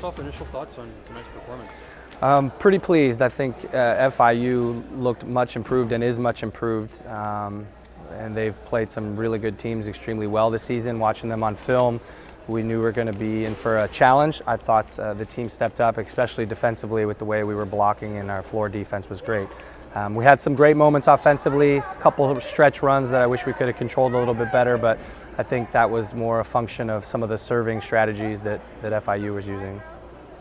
off, initial thoughts on tonight's performance? Pretty pleased. I think FIU looked much improved and is much improved. And they've played some really good teams extremely well this season. Watching them on film, we knew we were going to be in for a challenge. I thought the team stepped up, especially defensively with the way we were blocking, and our floor defense was great. We had some great moments offensively, a couple of stretch runs that I wish we could have controlled a little bit better, but I think that was more a function of some of the serving strategies that FIU was using.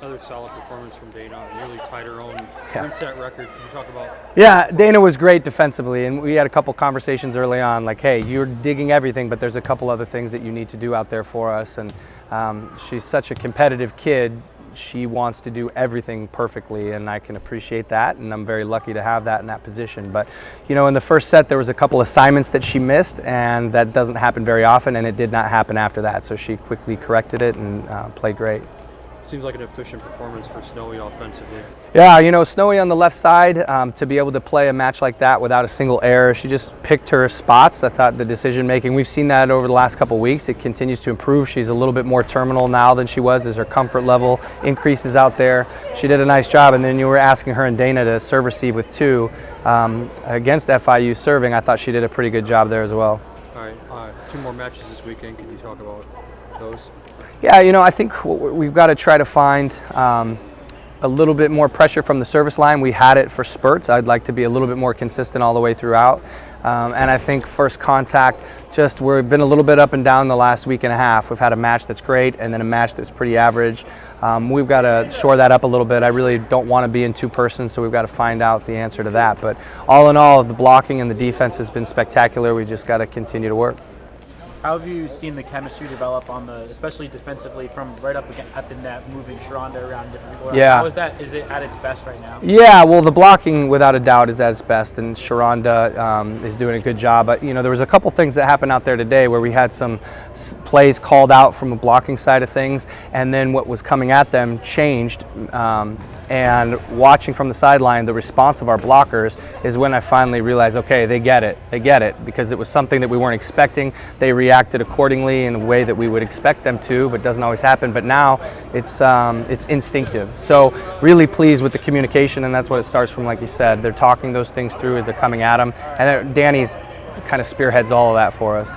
Another solid performance from Dana, nearly tied her own win-set record. Can you talk about? Yeah, Dana was great defensively, and we had a couple conversations early on, like, hey, you're digging everything, but there's a couple other things that you need to do out there for us. And she's such a competitive kid. She wants to do everything perfectly, and I can appreciate that, and I'm very lucky to have that in that position. But, you know, in the first set, there was a couple assignments that she missed, and that doesn't happen very often, and it did not happen after that. So she quickly corrected it and played great. Seems like an efficient performance for Snowy offensively. Yeah, you know, Snowy on the left side, to be able to play a match like that without a single error, she just picked her spots. I thought the decision making, we've seen that over the last couple of weeks. It continues to improve. She's a little bit more terminal now than she was as her comfort level increases out there. She did a nice job, and then you were asking her and Dana to serve receive with two against FIU serving. I thought she did a pretty good job there as well. All right, two more matches this weekend. Can you talk about those? Yeah, you know, I think we've got to try to find a little bit more pressure from the service line. We had it for spurts. I'd like to be a little bit more consistent all the way throughout. And I think first contact, we've been a little bit up and down the last week and a half. We've had a match that's great and then a match that's pretty average. We've got to shore that up a little bit. I really don't want to be in two-person, so we've got to find out the answer to that. But all in all, the blocking and the defense has been spectacular. We just got to continue to work. How have you seen the chemistry develop especially defensively, from right up at the net, moving Sharonda around different people? Yeah. How is that? Is it at its best right now? Yeah, well, the blocking without a doubt is at its best, and Sharonda is doing a good job. But, you know, there was a couple things that happened out there today where we had some plays called out from a blocking side of things, and then what was coming at them changed. And watching from the sideline, the response of our blockers is when I finally realized, okay, they get it, because it was something that we weren't expecting. They reacted accordingly in a way that we would expect them to, but doesn't always happen. But now it's instinctive. So really pleased with the communication, and that's what it starts from, like you said. They're talking those things through as they're coming at them, and Danny's kind of spearheads all of that for us.